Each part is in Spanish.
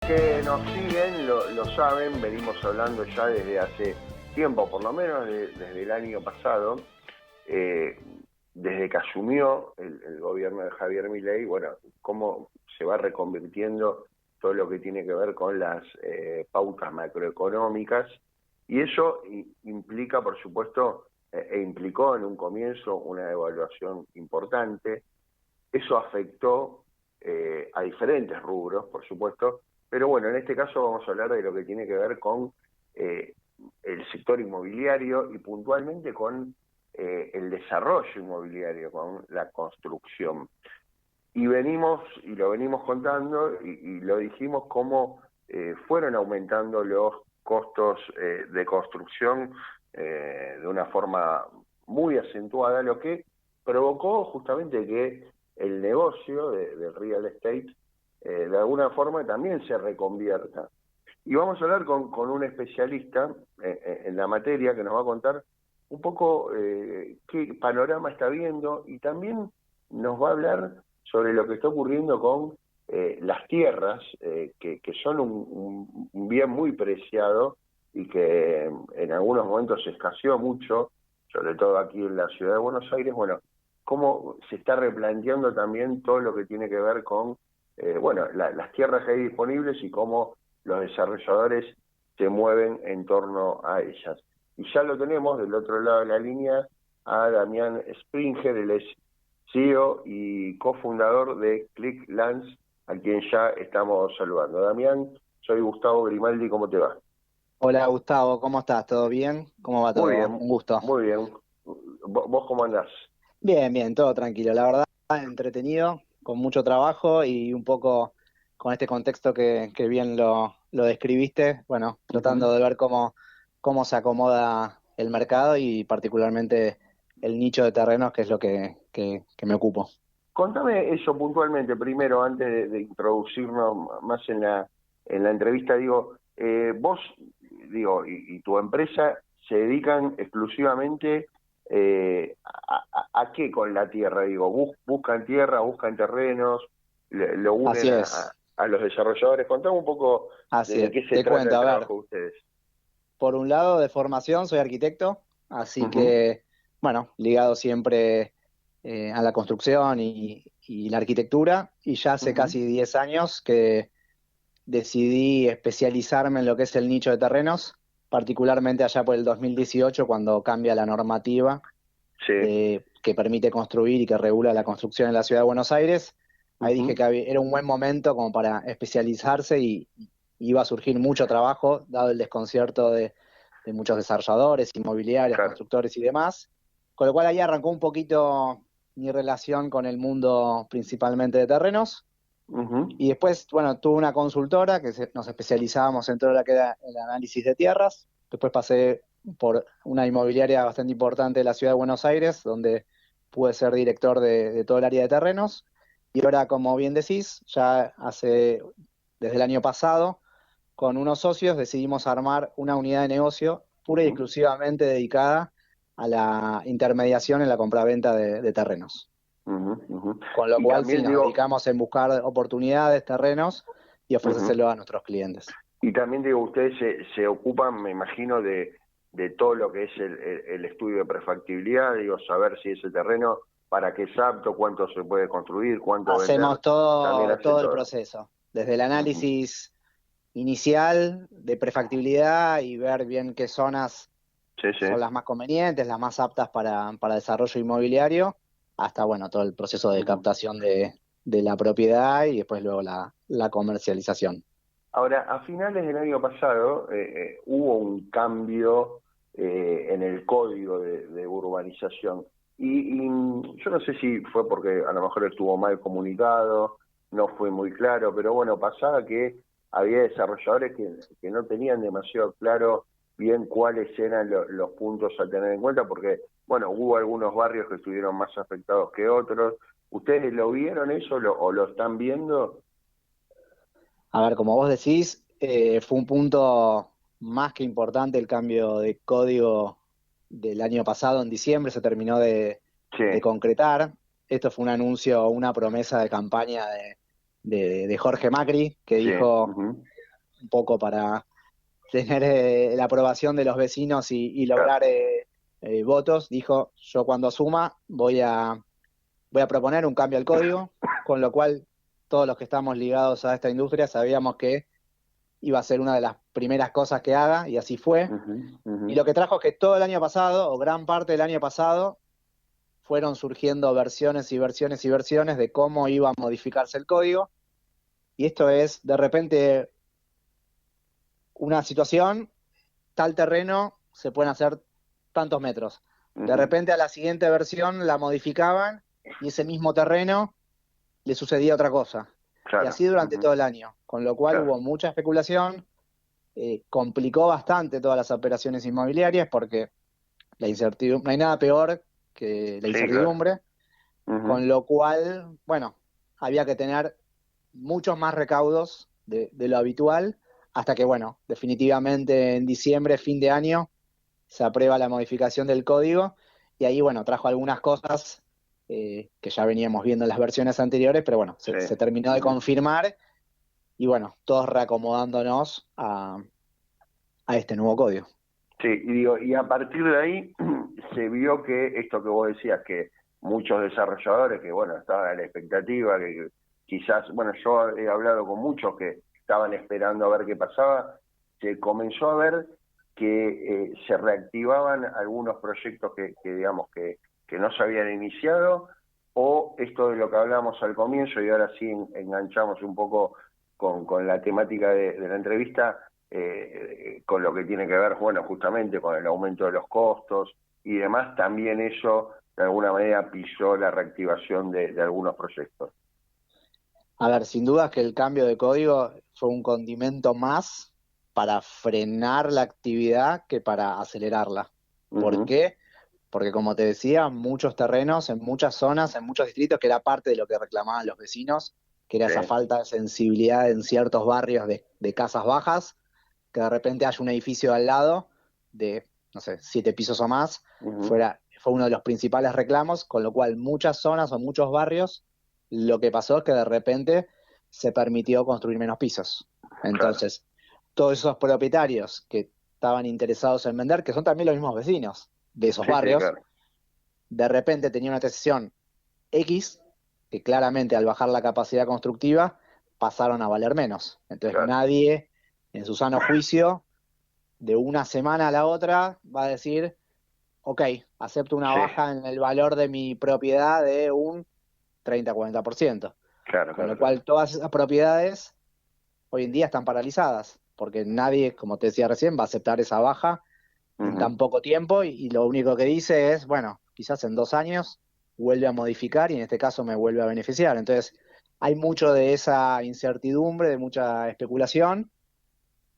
que nos siguen lo saben, venimos hablando ya desde hace tiempo, por lo menos desde el año pasado, desde que asumió el gobierno de Javier Milei, bueno, cómo se va reconvirtiendo todo lo que tiene que ver con las pautas macroeconómicas, y eso implica, por supuesto, implicó en un comienzo una devaluación importante. Eso afectó a diferentes rubros, por supuesto, pero bueno, en este caso vamos a hablar de lo que tiene que ver con el sector inmobiliario y puntualmente con el desarrollo inmobiliario, con la construcción. Y lo venimos contando y lo dijimos cómo fueron aumentando los costos de construcción de una forma muy acentuada, lo que provocó justamente que el negocio del real estate de alguna forma también se reconvierta. Y vamos a hablar con un especialista en la materia que nos va a contar un poco qué panorama está viendo, y también nos va a hablar sobre lo que está ocurriendo con las tierras, que son un bien muy preciado y que en algunos momentos se escaseó mucho, sobre todo aquí en la ciudad de Buenos Aires. Bueno, cómo se está replanteando también todo lo que tiene que ver con las tierras que hay disponibles y cómo los desarrolladores se mueven en torno a ellas. Y ya lo tenemos del otro lado de la línea a Damián Springer, él es CEO y cofundador de ClickLands, a quien ya estamos saludando. Damián, soy Gustavo Grimaldi, ¿cómo te va? Hola Gustavo, ¿cómo estás? ¿Todo bien? ¿Cómo va Muy todo? bien, Un gusto. muy bien. ¿Vos cómo andás? Bien, bien, todo tranquilo. La verdad, entretenido, con mucho trabajo y un poco con este contexto que bien lo describiste. Bueno, tratando Uh-huh. de ver cómo se acomoda el mercado y particularmente el nicho de terrenos, que es lo que me ocupo. Contame eso puntualmente primero, antes de introducirnos más en la entrevista. Digo, vos, y tu empresa se dedican exclusivamente ¿a qué con la tierra? Digo, buscan tierra, buscan terrenos, lo Así unen es, a los desarrolladores. Contame un poco así de es. qué se Te trata cuento, el a ver. trabajo de ustedes. Por un lado, de formación, soy arquitecto, así Uh-huh. que, bueno, ligado siempre a la construcción y la arquitectura, y ya hace Uh-huh. casi 10 años que decidí especializarme en lo que es el nicho de terrenos, particularmente allá por el 2018, cuando cambia la normativa Sí. que permite construir y que regula la construcción en la ciudad de Buenos Aires. Ahí dije Uh-huh. que era un buen momento como para especializarse y iba a surgir mucho trabajo, dado el desconcierto de muchos desarrolladores, inmobiliarios, Claro. constructores y demás. Con lo cual ahí arrancó un poquito mi relación con el mundo principalmente de terrenos. Uh-huh. Y después, bueno, tuve una consultora que nos especializábamos en todo lo que era el análisis de tierras. Después pasé por una inmobiliaria bastante importante de la ciudad de Buenos Aires, donde pude ser director de todo el área de terrenos. Y ahora, como bien decís, desde el año pasado, con unos socios decidimos armar una unidad de negocio pura y Uh-huh. exclusivamente dedicada a la intermediación en la compraventa de terrenos. Uh-huh. Uh-huh. Con lo Y cual sí, también nos dedicamos en buscar oportunidades, terrenos y uh-huh. ofrecérselo a nuestros clientes. Y también ustedes se ocupan, me imagino, de todo lo que es el estudio de prefactibilidad, saber si ese terreno, para qué es apto, cuánto se puede construir, cuánto vender, Hacemos también hacen todo el todo. proceso, desde el Uh-huh. análisis inicial de prefactibilidad y ver bien qué zonas Sí, sí. son las más convenientes, las más aptas para desarrollo inmobiliario, hasta bueno, todo el proceso de Uh-huh. captación de la propiedad y después luego la comercialización. Ahora, a finales del año pasado hubo un cambio en el código de urbanización. Y yo no sé si fue porque a lo mejor estuvo mal comunicado, no fue muy claro, pero bueno, pasaba que había desarrolladores que no tenían demasiado claro bien cuáles eran los puntos a tener en cuenta, porque, bueno, hubo algunos barrios que estuvieron más afectados que otros. ¿Ustedes lo vieron eso o lo están viendo? A ver, como vos decís, fue un punto más que importante el cambio de código del año pasado, en diciembre, se terminó Sí. de concretar. Esto fue un anuncio, una promesa de campaña de Jorge Macri, que Sí. dijo Uh-huh. un poco para tener la aprobación de los vecinos y Claro. lograr votos, dijo, yo cuando asuma voy a proponer un cambio al código, con lo cual todos los que estamos ligados a esta industria sabíamos que iba a ser una de las primeras cosas que haga, y así fue. Y lo que trajo es que todo el año pasado, o gran parte del año pasado, fueron surgiendo versiones y versiones y versiones de cómo iba a modificarse el código, y esto es, de repente, una situación, tal terreno, se pueden hacer tantos metros. De repente a la siguiente versión la modificaban y ese mismo terreno le sucedía otra cosa. Y Claro. así durante todo el año, con lo cual Claro. hubo mucha especulación, complicó bastante todas las operaciones inmobiliarias porque la incertidumbre, no hay nada peor que la Sí, claro. incertidumbre, con lo cual, bueno, había que tener muchos más recaudos de lo habitual, hasta que, bueno, definitivamente en diciembre, fin de año, se aprueba la modificación del código, y ahí, bueno, trajo algunas cosas que ya veníamos viendo en las versiones anteriores, pero bueno, Sí. se terminó de confirmar, y bueno, todos reacomodándonos a este nuevo código. Sí, y digo, y a partir de ahí se vio que esto que vos decías, que muchos desarrolladores que, bueno, estaban a la expectativa, que quizás, bueno, yo he hablado con muchos que estaban esperando a ver qué pasaba, se comenzó a ver que se reactivaban algunos proyectos digamos, que no se habían iniciado, o esto de lo que hablamos al comienzo, y ahora sí enganchamos un poco con la temática de la entrevista, con lo que tiene que ver, bueno, justamente con el aumento de los costos y demás, también eso de alguna manera pisó la reactivación de algunos proyectos. A ver, sin duda que el cambio de código fue un condimento más para frenar la actividad que para acelerarla. ¿Por qué? Porque, como te decía, muchos terrenos, en muchas zonas, en muchos distritos, que era parte de lo que reclamaban los vecinos, que era Sí. esa falta de sensibilidad en ciertos barrios de casas bajas, que de repente haya un edificio al lado de, no sé, 7 pisos o más, fue uno de los principales reclamos, con lo cual muchas zonas o muchos barrios, lo que pasó es que de repente se permitió construir menos pisos. Entonces, todos esos propietarios que estaban interesados en vender, que son también los mismos vecinos de esos Sí, sí, barrios, claro. de repente tenían una tasación X, que claramente al bajar la capacidad constructiva pasaron a valer menos. Entonces Claro. nadie, en su sano juicio, de una semana a la otra, va a decir, ok, acepto una Sí, baja en el valor de mi propiedad de un 30-40%. claro, Con claro, lo claro. cual todas esas propiedades hoy en día están paralizadas, porque nadie, como te decía recién, va a aceptar esa baja en tan poco tiempo, y lo único que dice es, bueno, quizás en 2 años vuelve a modificar y en este caso me vuelve a beneficiar. Entonces, hay mucho de esa incertidumbre, de mucha especulación.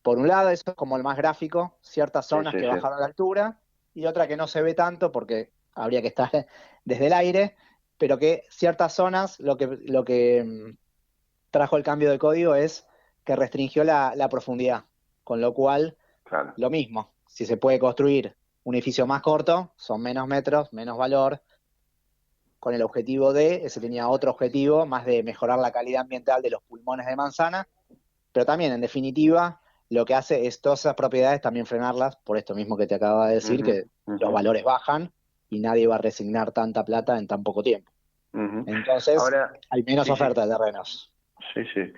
Por un lado, eso es como el más gráfico, ciertas Sí, zonas sí, que sí. bajaron la altura, y otra que no se ve tanto porque habría que estar desde el aire, pero que ciertas zonas, lo que trajo el cambio de código es que restringió la profundidad, con lo cual, Claro. lo mismo, si se puede construir un edificio más corto, son menos metros, menos valor, con el objetivo ese tenía otro objetivo, más de mejorar la calidad ambiental de los pulmones de manzana, pero también, en definitiva, lo que hace es todas esas propiedades también frenarlas, por esto mismo que te acaba de decir, que los valores bajan y nadie va a resignar tanta plata en tan poco tiempo. Entonces, Ahora, hay menos sí, sí, oferta de terrenos. sí, sí.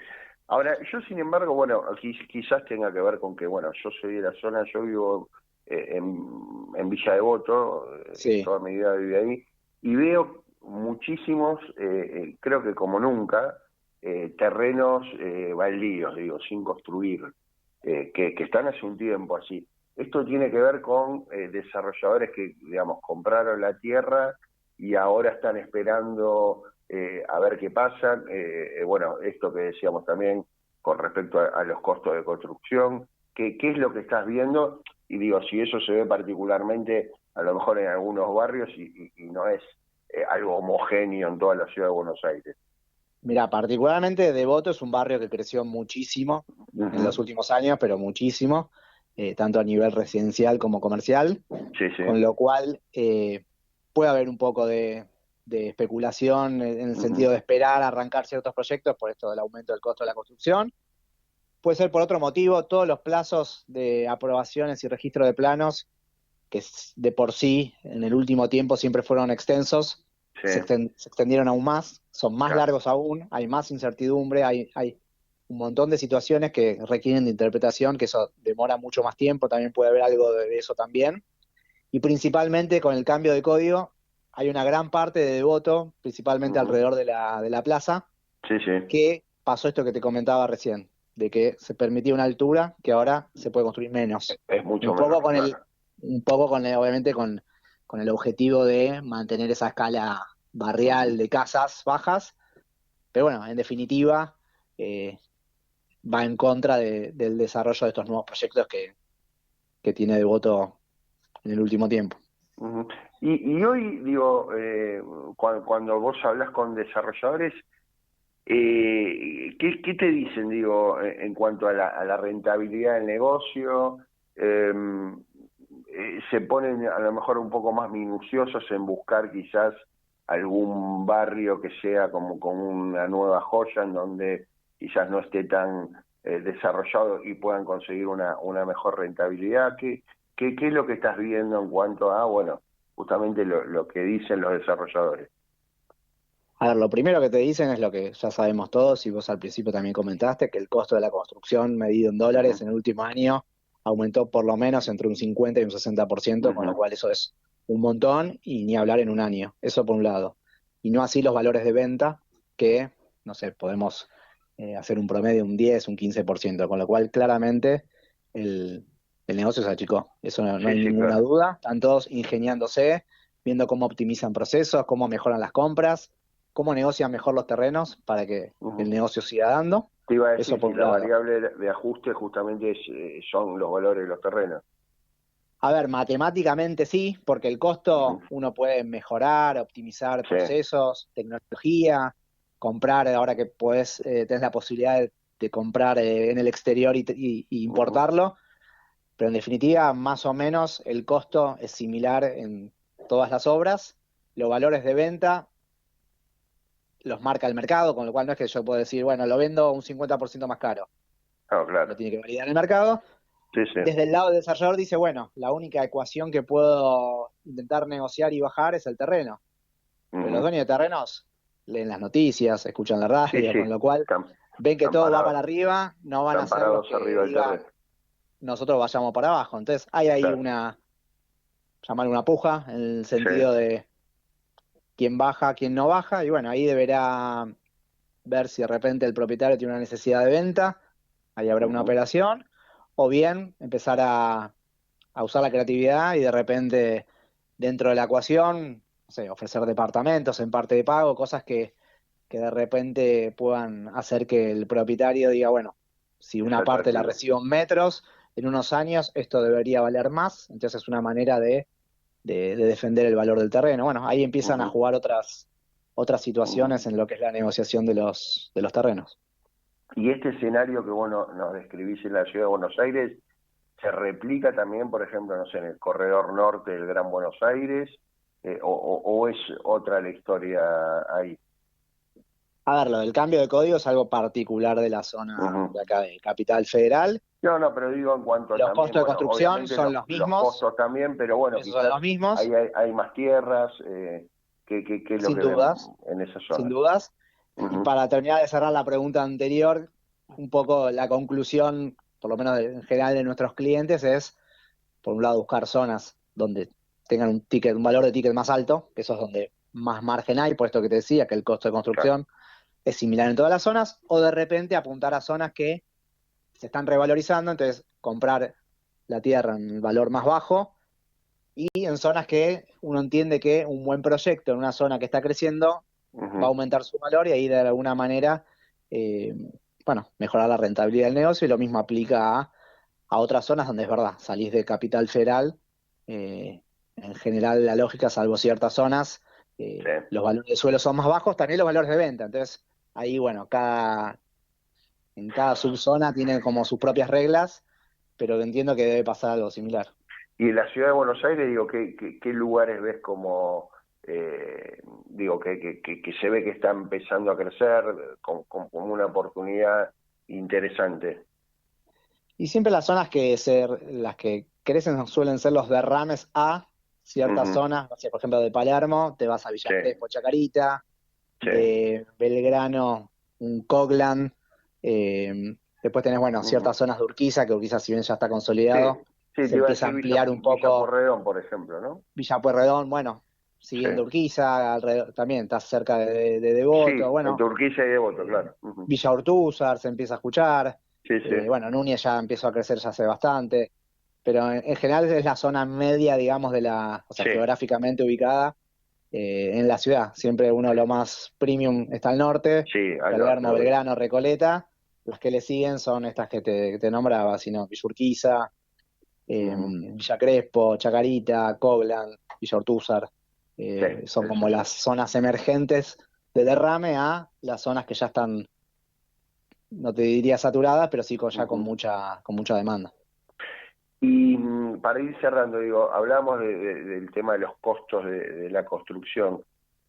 Ahora, yo sin embargo, bueno, aquí quizás tenga que ver con que, bueno, yo soy de la zona, yo vivo en Villa Devoto, Sí. toda mi vida viví ahí, y veo muchísimos, creo que como nunca, terrenos baldíos, digo, sin construir, que están hace un tiempo así. Esto tiene que ver con desarrolladores que, digamos, compraron la tierra y ahora están esperando a ver qué pasa. Bueno, esto que decíamos también con respecto a los costos de construcción, ¿qué es lo que estás viendo? Y digo, si eso se ve particularmente a lo mejor en algunos barrios y no es algo homogéneo en toda la ciudad de Buenos Aires. Mira, particularmente Devoto es un barrio que creció muchísimo en los últimos años, pero muchísimo, tanto a nivel residencial como comercial, Sí, sí. con lo cual puede haber un poco de especulación en el sentido de esperar arrancar ciertos proyectos por esto del aumento del costo de la construcción. puede ser por otro motivo. Todos los plazos de aprobaciones y registro de planos, que de por sí en el último tiempo siempre fueron extensos, Sí, se extendieron aún más, son más claro. largos aún, hay más incertidumbre, hay un montón de situaciones que requieren de interpretación, que eso demora mucho más tiempo, también puede haber algo de eso también. Y principalmente con el cambio de código, hay una gran parte de devoto, principalmente Ujú. alrededor de la plaza, Sí, sí, que pasó esto que te comentaba recién, de que se permitía una altura que ahora se puede construir menos. es mucho Un menos, poco con claro. un poco obviamente con el objetivo de mantener esa escala Ujú. barrial de casas bajas, pero bueno, en definitiva, eh, va en contra del desarrollo de estos nuevos proyectos que tiene Devoto en el último tiempo. Ujú. Y hoy, digo, cuando vos hablas con desarrolladores, ¿qué te dicen, digo, en cuanto a la rentabilidad del negocio? Eh, ¿Se ponen a lo mejor un poco más minuciosos en buscar quizás algún barrio que sea como una nueva joya en donde quizás no esté tan desarrollado y puedan conseguir una mejor rentabilidad? ¿Qué es lo que estás viendo en cuanto a, bueno, justamente lo que dicen los desarrolladores? A ver, lo primero que te dicen es lo que ya sabemos todos, y vos al principio también comentaste, que el costo de la construcción medido en dólares Ujú, en el último año aumentó por lo menos entre un 50 y un 60%, con lo ujú, cual eso es un montón, y ni hablar en un año. Eso por un lado. Y no así los valores de venta, que, no sé, podemos hacer un promedio, un 10, un 15%, con lo cual claramente el, el negocio se achicó. Eso no sí, hay sí, ninguna claro. duda. Están todos ingeniándose, viendo cómo optimizan procesos, cómo mejoran las compras, cómo negocian mejor los terrenos para que el Ujú. negocio siga dando. Te iba a Eso decir por si un la lado. variable de ajuste justamente son los valores de los terrenos. A ver, matemáticamente sí, porque el costo Ujú. uno puede mejorar, optimizar Sí. procesos, tecnología, comprar, ahora que puedes, tenés la posibilidad de comprar en el exterior y Ujú. importarlo, pero en definitiva, más o menos, el costo es similar en todas las obras. Los valores de venta los marca el mercado, con lo cual no es que yo pueda decir, bueno, lo vendo un 50% más caro. Ah, Lo claro. tiene que validar el mercado. Sí, sí. Desde el lado del desarrollador dice, bueno, la única ecuación que puedo intentar negociar y bajar es el terreno. Pero los Ujú. dueños de terrenos leen las noticias, escuchan la Sí, radio, sí. con lo cual ven que Están todo va parados, para arriba, no van a están ser los parados que arriba del digan terreno. nosotros vayamos para abajo. Entonces hay ahí Claro. una, llamar una puja, en el Sí. sentido de quién baja, quién no baja, y bueno, ahí deberá ver si de repente el propietario tiene una necesidad de venta, ahí habrá una Ujú. operación, o bien empezar a usar la creatividad y de repente dentro de la ecuación, no sé, ofrecer departamentos en parte de pago, cosas que de repente puedan hacer que el propietario diga, bueno, si Es una parte la atractivo. recibo en metros, en unos años esto debería valer más, entonces es una manera de defender el valor del terreno. Bueno, ahí empiezan a Ujú, jugar otras ujú. situaciones en lo que es la negociación de los terrenos. Y este escenario que vos nos describís en la ciudad de Buenos Aires, ¿se replica también, por ejemplo, no sé, en el corredor norte del Gran Buenos Aires? ¿O es otra la historia ahí? A ver, lo del cambio de código es algo particular de la zona Ujú. de acá de Capital Federal. No, no, pero digo en cuanto a Los también, costos de bueno, construcción obviamente son los los mismos, costos también, pero bueno, esos son quizás los mismos, ahí hay más tierras, ¿qué es lo sin que ven dudas, en esa sin zona? dudas. Y Ujú. para terminar de cerrar la pregunta anterior, un poco la conclusión, por lo menos en general de nuestros clientes, es, por un lado, buscar zonas donde tengan un ticket, un valor de ticket más alto, que eso es donde más margen hay, por esto que te decía, que el costo de Claro. construcción es similar en todas las zonas, o de repente apuntar a zonas que se están revalorizando, entonces comprar la tierra en el valor más bajo y en zonas que uno entiende que un buen proyecto en una zona que está creciendo va a Ujú. aumentar su valor y ahí de alguna manera, eh, bueno, mejorar la rentabilidad del negocio y lo mismo aplica a otras zonas donde es verdad, salís de Capital Federal, en general la lógica, salvo ciertas zonas, Sí. los valores de suelo son más bajos, también los valores de venta, entonces ahí, bueno, en cada subzona tiene como sus propias reglas, pero entiendo que debe pasar algo similar. Y en la ciudad de Buenos Aires, digo, ¿qué lugares ves como, digo, que se ve que está empezando a crecer como una oportunidad interesante? Y siempre las que crecen suelen ser los derrames a ciertas Ujú. zonas, no sé, por ejemplo, de Palermo, te vas a Villa Sí, Crespo, Chacarita, sí. de Belgrano, un Coglan, después tenés, bueno, Ujú. ciertas zonas de Urquiza, que Urquiza, si bien ya está Sí, consolidado, sí, se te iba a empieza a decir ampliar un Villa poco. Porredón, por ejemplo, ¿no? Villa Pueyrredón, bueno, Sí, siguiendo Urquiza, alrededor, también está cerca de Devoto, sí, bueno, entre Urquiza y Devoto, claro. Ujú. Villa Ortúzar se empieza a escuchar, Sí, sí. bueno, Núñez ya empezó a crecer ya hace bastante, pero en general es la zona media, digamos, o sea, Sí, geográficamente ubicada en la ciudad. Siempre uno lo más premium está al norte, sí, al norte, Palermo, obvio. Belgrano, Recoleta. Las que le siguen son estas que te nombraba, sino Villa Urquiza, Ujú. Villa Crespo, Chacarita, Coglan, Villa Ortúzar. Sí, Son sí, como sí, sí. las zonas emergentes de derrame a las zonas que ya están, no te diría saturadas, pero sí ya Ujú. con mucha demanda. Y para ir cerrando, digo, hablamos del tema de los costos de la construcción.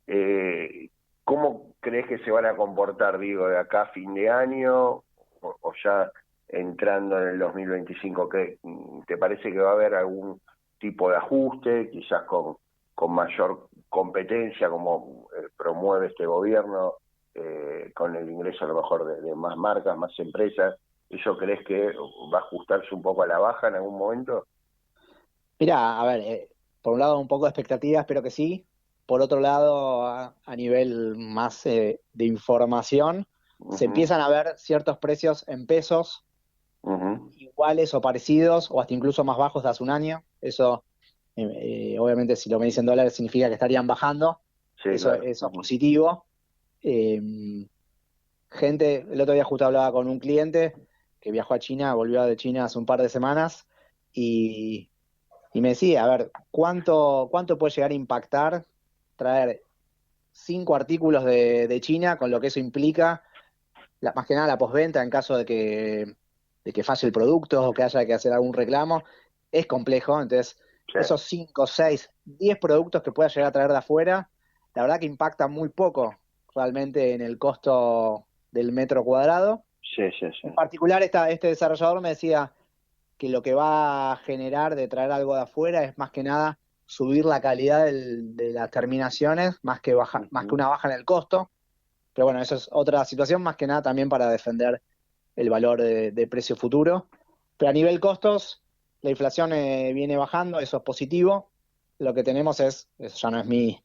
Eh, ¿Cómo crees que se van a comportar, digo, de acá a fin de año o ya entrando en el 2025? ¿Te parece que va a haber algún tipo de ajuste, quizás con mayor competencia, como promueve este gobierno, con el ingreso a lo mejor de más marcas, más empresas? ¿Eso crees que va a ajustarse un poco a la baja en algún momento? Mira, a ver, por un lado un poco de expectativa, espero que sí. Por otro lado, a nivel más de información, se Ujú, empiezan a ver ciertos precios en pesos ujú. iguales o parecidos, o hasta incluso más bajos de hace un año. Eso, obviamente, si lo me dicen dólares, significa que estarían bajando. Sí, claro. Eso es Ujú, positivo. Eh, el otro día justo hablaba con un cliente que viajó a China, volvió de China hace un par de semanas, y y me decía, a ver, ¿cuánto puede llegar a impactar traer 5 artículos de China con lo que eso implica, más que nada la postventa en caso de que falle el producto o que haya que hacer algún reclamo? Es complejo, entonces sí, esos 5, 6, 10 productos que pueda llegar a traer de afuera, la verdad que impacta muy poco realmente en el costo del metro cuadrado. sí, sí, sí. En particular, este desarrollador me decía que lo que va a generar de traer algo de afuera es más que nada subir la calidad de las terminaciones, más que Ujú, una baja en el costo. Pero bueno, eso es otra situación, más que nada también para defender el valor de precio futuro. Pero a nivel costos, la inflación viene bajando, eso es positivo. Lo que tenemos eso ya no es mi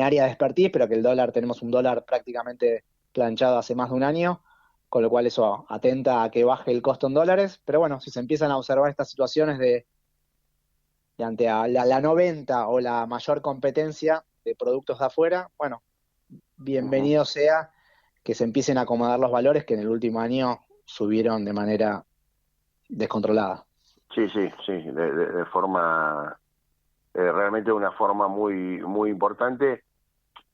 área de expertise, pero que el dólar, tenemos un dólar prácticamente planchado hace más de un año, con lo cual eso atenta a que baje el costo en dólares. Pero bueno, si se empiezan a observar estas situaciones de ante a la no venta o la mayor competencia de productos de afuera, bueno, ujú. bienvenido sea que se empiecen a acomodar los valores que en el último año subieron de manera descontrolada. Sí, sí, sí, de forma, realmente de una forma muy, muy importante.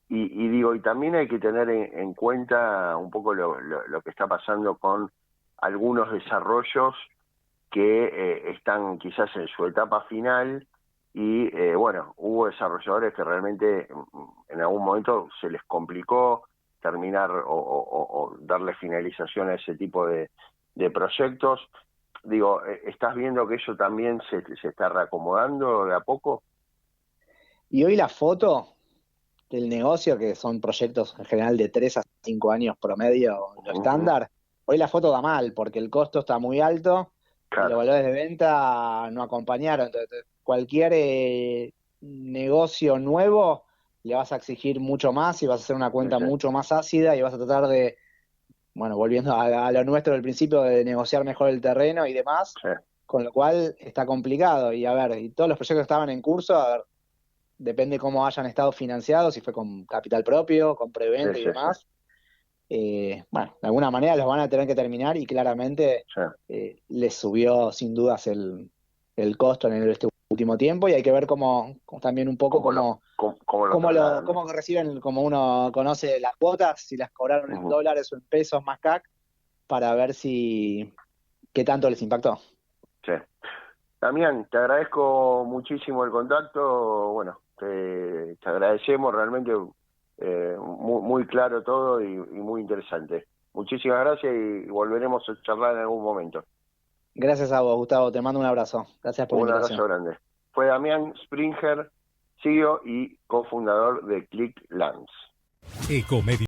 Y digo, y también hay que tener en cuenta un poco lo que está pasando con algunos desarrollos que están quizás en su etapa final y bueno, hubo desarrolladores que realmente en algún momento se les complicó terminar o darle finalización a ese tipo de proyectos. Digo, ¿estás viendo que eso también se está reacomodando de a poco? Y hoy la foto del negocio, que son proyectos en general de 3 a 5 años promedio, lo Ujú. estándar, hoy la foto da mal porque el costo está muy alto y los Claro, valores de venta no acompañaron. Entonces, cualquier negocio nuevo le vas a exigir mucho más y vas a hacer una sí, cuenta sí, mucho más ácida y vas a tratar de, bueno, volviendo a lo nuestro del principio, de negociar mejor el terreno y demás, sí, con lo cual está complicado. Y a ver, y todos los proyectos que estaban en curso, a ver, depende cómo hayan estado financiados, si fue con capital propio, con sí, preventa y sí, sí, demás. Bueno, de alguna manera los van a tener que terminar y claramente sí. les subió sin dudas el costo en este último tiempo y hay que ver también un poco Cómo lo trasladan, ¿no? cómo reciben, como uno conoce las cuotas, si las cobraron en Ujú, dólares o en pesos más CAC, para ver qué tanto les impactó. sí. Damián, te agradezco muchísimo el contacto, bueno, te agradecemos realmente, muy, muy claro todo y muy interesante. Muchísimas gracias y volveremos a charlar en algún momento. Gracias a vos, Gustavo, te mando un abrazo. Gracias por la Un invitación. abrazo grande. Fue Damián Springer, CEO y cofundador de ClickLands. Ecomedio.